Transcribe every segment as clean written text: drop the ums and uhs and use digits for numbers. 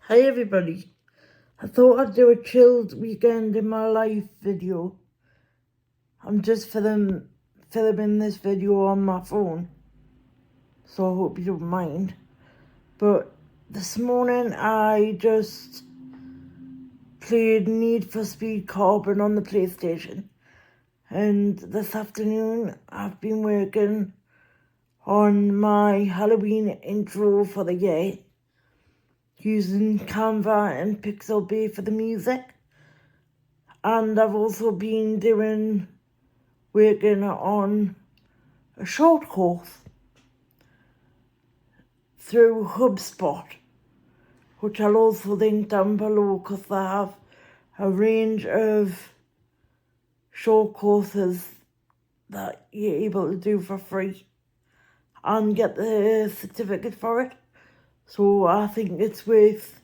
Hi everybody, I thought I'd do a chilled weekend in my life video. I'm just filming this video on my phone, so I hope you don't mind. But this morning I just played Need for Speed Carbon on the PlayStation, and this afternoon I've been working on my Halloween intro for the year, using Canva and Pixabay for the music. And I've also been working on a short course through HubSpot, which I'll also link down below because they have a range of short courses that you're able to do for free and get the certificate for it. So I think it's worth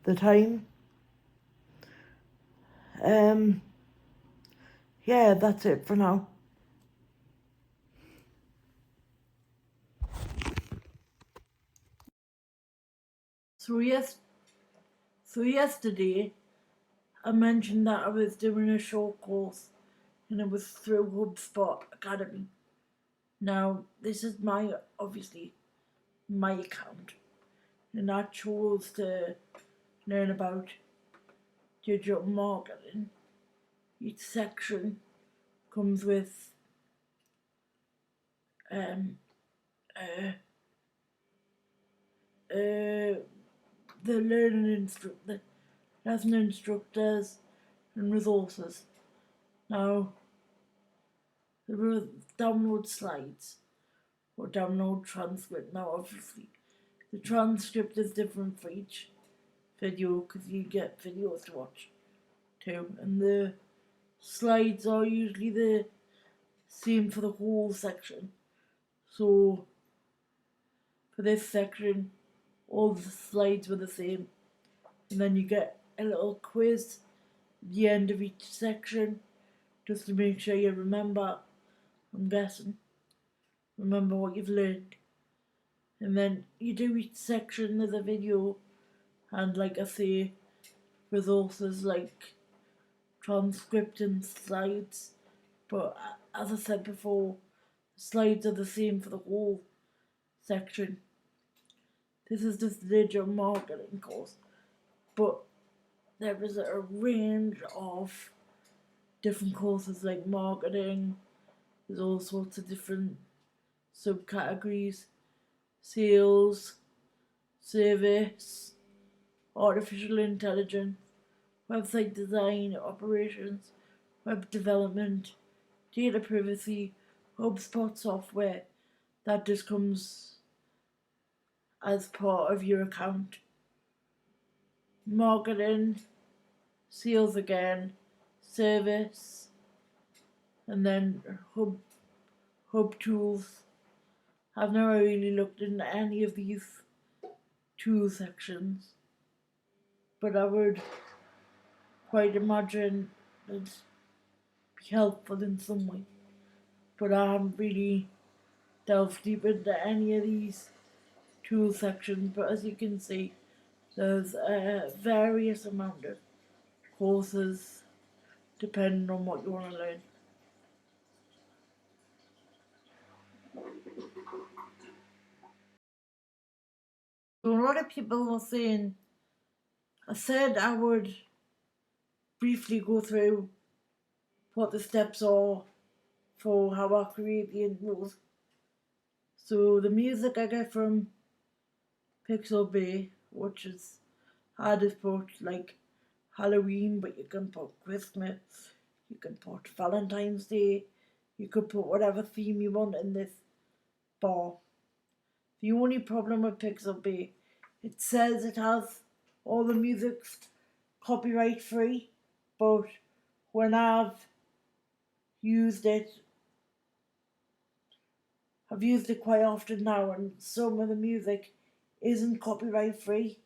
the time. Yeah, that's it for now. So yesterday I mentioned that I was doing a short course and it was through HubSpot Academy. Now this is obviously my account, and I chose to learn about digital marketing. Each section comes with the lesson instructors and resources. Now, the download slides or download transcript. Now, obviously, the transcript is different for each video because you get videos to watch too, and the slides are usually the same for the whole section. So, for this section, all the slides were the same, and then you get a little quiz at the end of each section just to make sure you remember, I'm guessing, remember what you've learned. And then you do each section as a video, and like I say, resources like transcript and slides. But as I said before, slides are the same for the whole section. This is just the digital marketing course, but there is a range of different courses like marketing. There's all sorts of different subcategories: sales, service, artificial intelligence, website design, operations, web development, data privacy, HubSpot software. That just comes as part of your account. Marketing, sales again, service, and then hub tools. I've never really looked into any of these tool sections, but I would quite imagine it'd be helpful in some way. But I haven't really delved deep into any of these tool sections. But as you can see, there's a various amount of courses depending on what you want to learn. So a lot of people were saying, I said I would briefly go through what the steps are for how I create the intros. So the music I get from Pixabay, which is hard to put like Halloween, but you can put Christmas, you can put Valentine's Day, you could put whatever theme you want in this bar. The only problem with Pixabay, it says it has all the music's copyright free, but when I've used it quite often now, and some of the music isn't copyright free.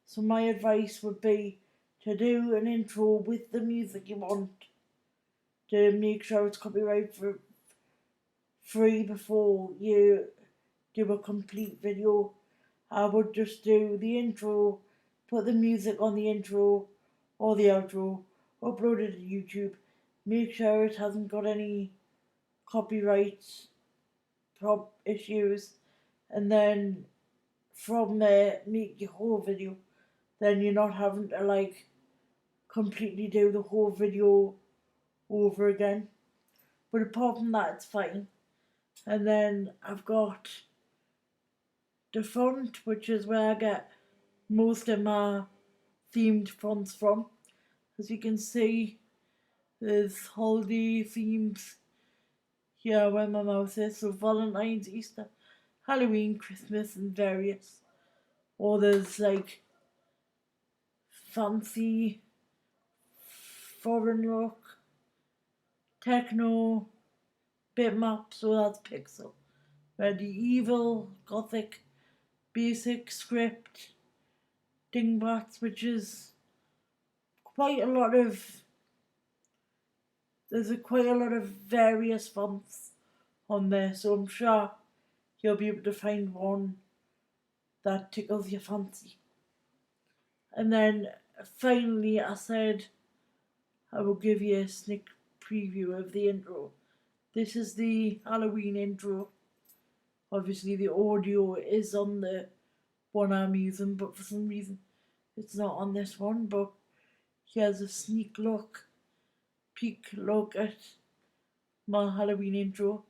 So my advice would be to do an intro with the music you want, to make sure it's copyright free before you do a complete video. I would just do the intro, put the music on the intro or the outro, upload it to YouTube, make sure it hasn't got any copyright issues, and then from there make your whole video. Then you're not having to like completely do the whole video over again. But apart from that, it's fine. And then I've got the font, which is where I get most of my themed fonts from. As you can see, there's holiday themes here where my mouse is. So Valentine's, Easter, Halloween, Christmas, and various. Or there's like fancy, foreign look, techno, bitmap, so that's pixel. Medieval, gothic, basic, script, dingbats, which is quite a lot of, there's quite a lot of various fonts on there, so I'm sure you'll be able to find one that tickles your fancy. And then finally I said I will give you a sneak preview of the intro. This is the Halloween intro. Obviously the audio is on the one I'm using, but for some reason it's not on this one. But here's a peek look at my Halloween intro.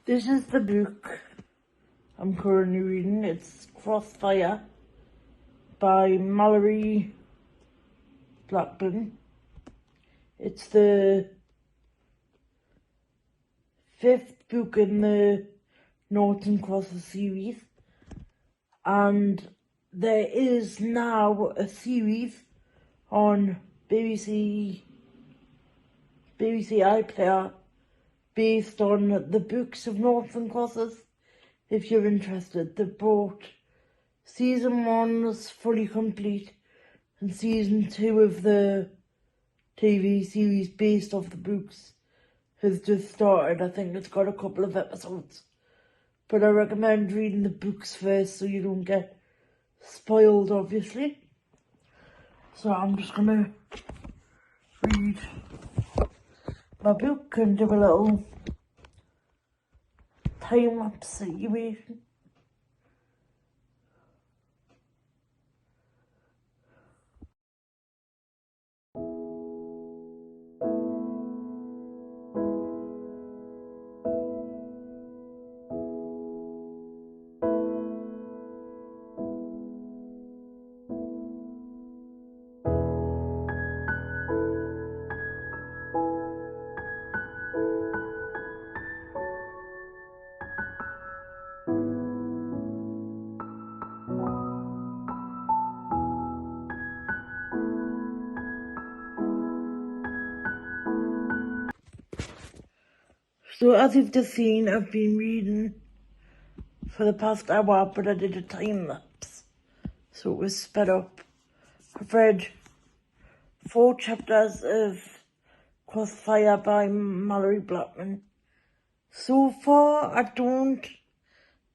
This is the book I'm currently reading. It's Crossfire by Mallory Blackburn. It's the 5th book in the Norton Crosses series, and there is now a series on BBC iPlayer based on the books of Norton Crosses. If you're interested, they brought season 1's fully complete, and season 2 of the TV series based off the books has just started. I think it's got a couple of episodes, but I recommend reading the books first so you don't get spoiled, obviously. So I'm just gonna read my book and do a little time-lapse situation. So as you've just seen, I've been reading for the past hour, but I did a time lapse, so it was sped up. I've read 4 chapters of Crossfire by Mallory Blackburn. So far, I don't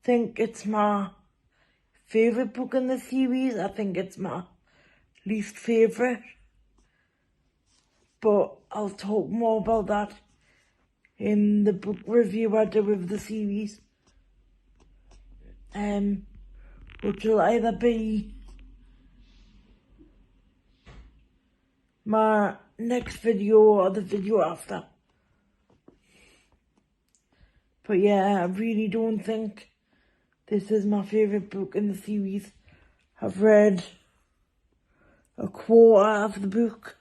think it's my favourite book in the series. I think it's my least favourite, but I'll talk more about that in the book review I do of the series, which will either be my next video or the video after. But yeah, I really don't think this is my favourite book in the series. I've read a quarter of the book.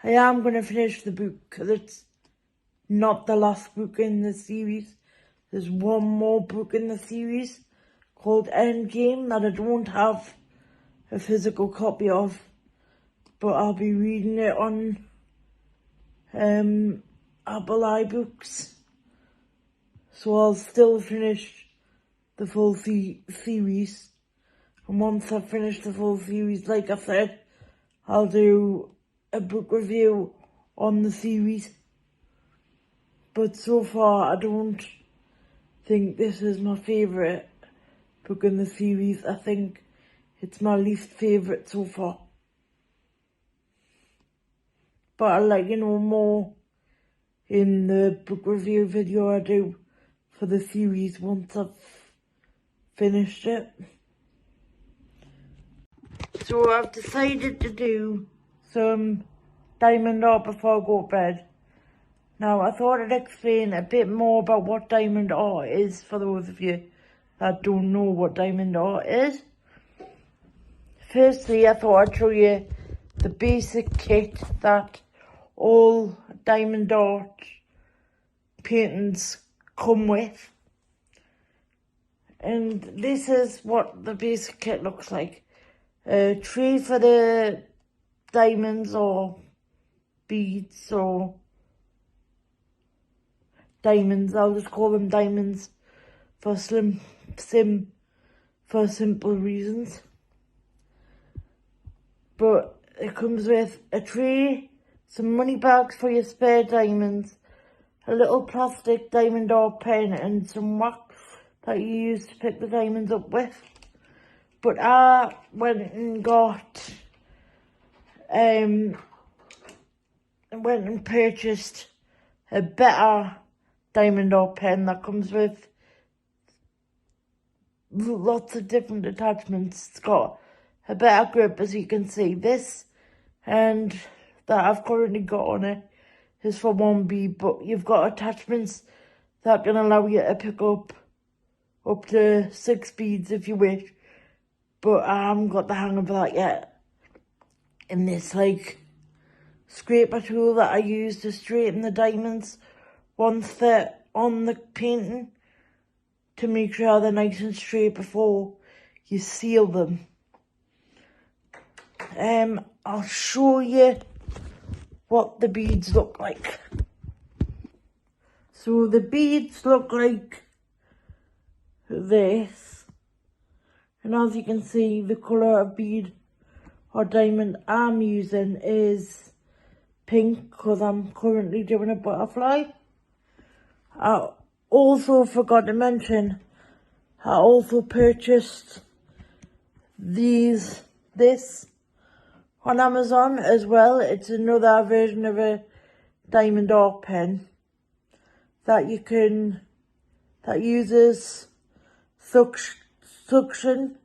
I am going to finish the book because it's not the last book in the series. There's one more book in the series called Endgame that I don't have a physical copy of, but I'll be reading it on Apple iBooks. So I'll still finish the full series. And once I've finished the full series, like I said, I'll do a book review on the series. But so far, I don't think this is my favourite book in the series. I think it's my least favourite so far. But I'll let you know more in the book review video I do for the series once I've finished it. So I've decided to do some diamond art before I go to bed. Now I thought I'd explain a bit more about what diamond art is for those of you that don't know what diamond art is. Firstly, I thought I'd show you the basic kit that all diamond art paintings come with. And this is what the basic kit looks like. A tray for the diamonds or beads or diamonds. I'll just call them diamonds for simple reasons. But it comes with a tray, some money bags for your spare diamonds, a little plastic diamond art pen and some wax that you use to pick the diamonds up with. But I went and purchased a better diamond art pen that comes with lots of different attachments. It's got a better grip, as you can see. This and that I've currently got on it is for one bead, but you've got attachments that can allow you to pick up to 6 beads if you wish. But I haven't got the hang of that yet. And this scraper tool that I use to straighten the diamonds once they're on the painting to make sure they're nice and straight before you seal them. I'll show you what the beads look like. So the beads look like this. And as you can see, the colour of bead or diamond I'm using is pink because I'm currently doing a butterfly. I also forgot to mention, I also purchased this on Amazon as well. It's another version of a diamond art pen that uses suction.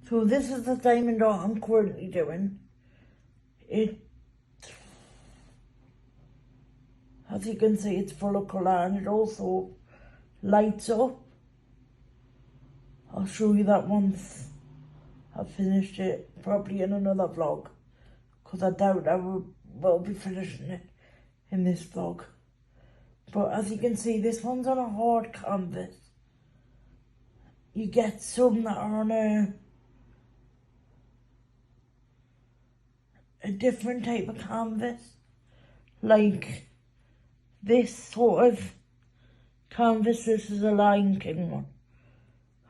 So this is the diamond art I'm currently doing. As you can see, it's full of colour and it also lights up. I'll show you that once I've finished it, probably in another vlog, because I doubt I will be finishing it in this vlog. But as you can see, this one's on a hard canvas. You get some that are on a different type of canvas, like this sort of canvas. This is a Lion King one.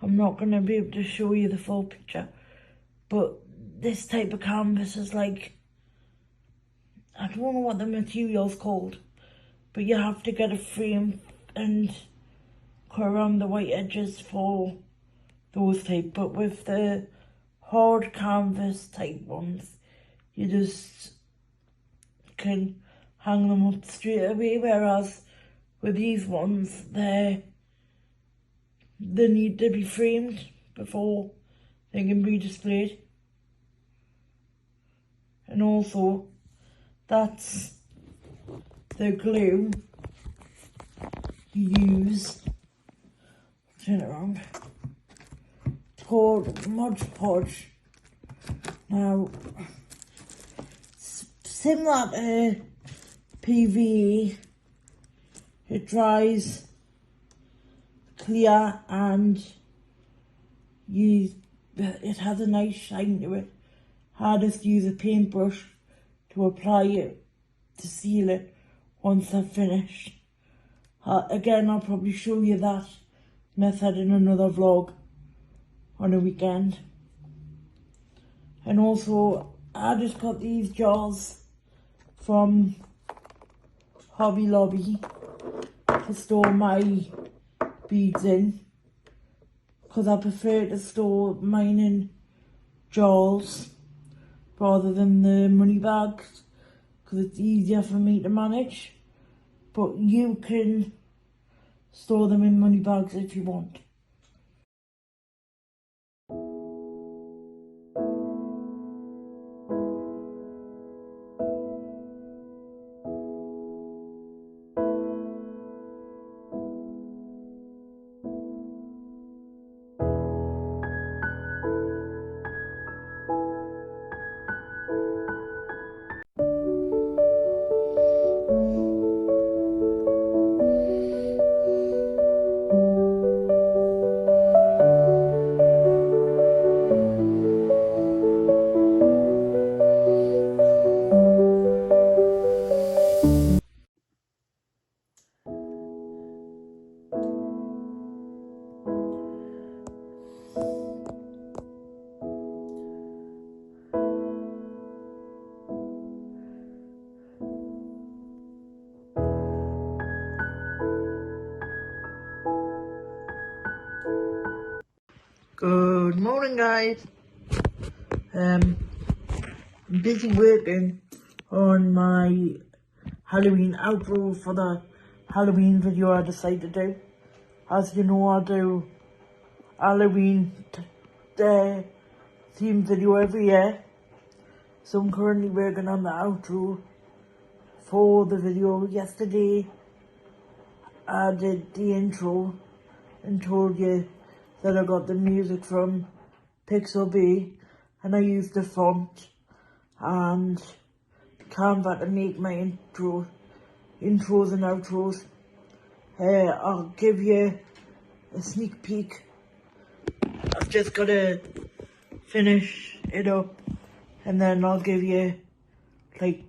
I'm not going to be able to show you the full picture, but this type of canvas is like, I don't know what the material's called, but you have to get a frame and cut around the white edges for those type. But with the hard canvas type ones, you just can hang them up straight away, whereas with these ones, they need to be framed before they can be displayed. And also, That's the glue you use. Turn it around. It's called Mod Podge. Now, similar to PVE, it dries clear and it has a nice shine to it. I just use a paintbrush to apply it, to seal it once I've finished. Again, I'll probably show you that method in another vlog on a weekend. And also, I just got these jars from Hobby Lobby to store my beads in, because I prefer to store mine in jars rather than the money bags, because it's easier for me to manage. But you can store them in money bags if you want. Good morning, guys. I'm busy working on my Halloween outro for the Halloween video I decided to do. As you know, I do Halloween theme video every year. So I'm currently working on the outro for the video. Yesterday, I did the intro and told you that I got the music from Pixel B, and I used the font and Canva to make my intros and outros. I'll give you a sneak peek. I've just got to finish it up, and then I'll give you like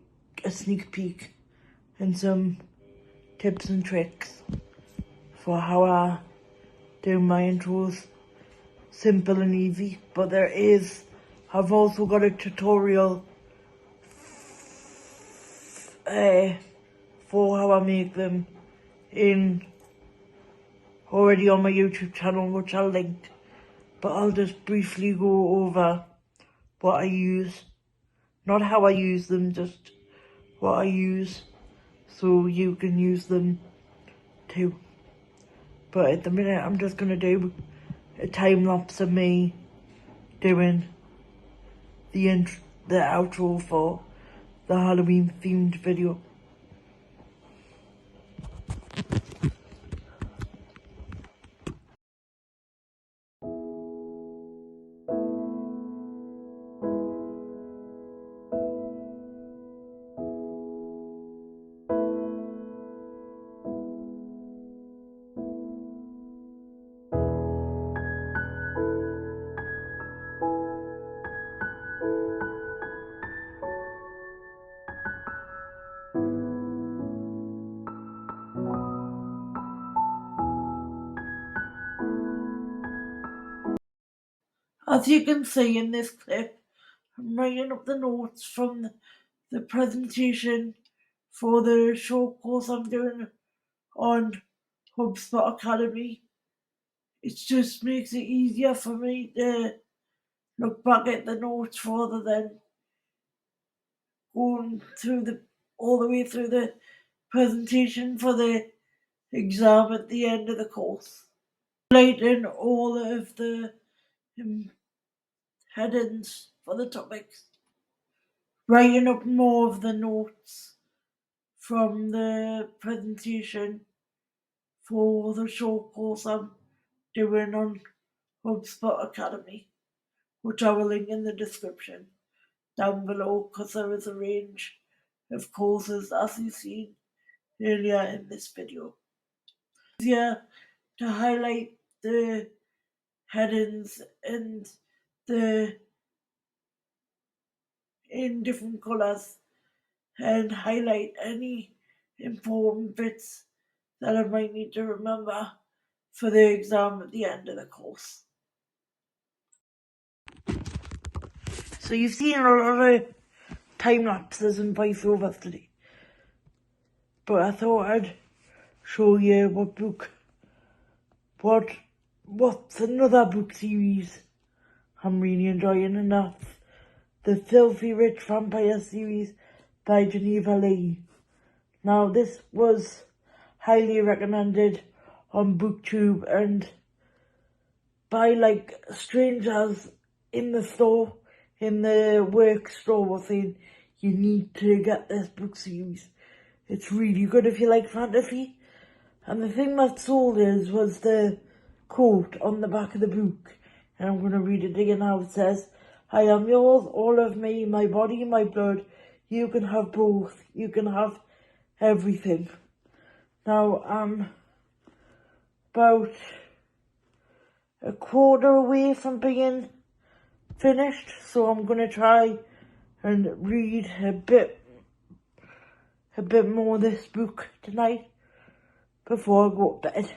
a sneak peek and some tips and tricks for how I do my intros. Simple and easy, but I've also got a tutorial for how I make them already on my YouTube channel, which I'll link, but I'll just briefly go over what I use, not how I use them, just what I use, so you can use them too. But at the minute, I'm just going to do a time lapse of me doing the outro for the Halloween themed video. As you can see in this clip, I'm writing up the notes from the presentation for the short course I'm doing on HubSpot Academy. It just makes it easier for me to look back at the notes rather than going through all the way through the presentation for the exam at the end of the course. Writing all of the headings for the topics writing up more of the notes from the presentation for the short course I'm doing on HubSpot Academy, which I will link in the description down below because there is a range of courses as you've seen earlier in this video. Easier to highlight the headings and the in different colours and highlight any important bits that I might need to remember for the exam at the end of the course. So you've seen a lot of time lapses and voiceovers today, but I thought I'd show you what's another book series I'm really enjoying, and that's the Filthy Rich Vampire series by Geneva Lee. Now this was highly recommended on BookTube and by like strangers in the store, in the work store, were saying you need to get this book series. It's really good if you like fantasy. And the thing that sold us was the quote on the back of the book. And I'm going to read it again now. It says, "I am yours, all of me, my body, my blood. You can have both. You can have everything." Now I'm about a quarter away from being finished, so I'm going to try and read a bit more of this book tonight before I go to bed.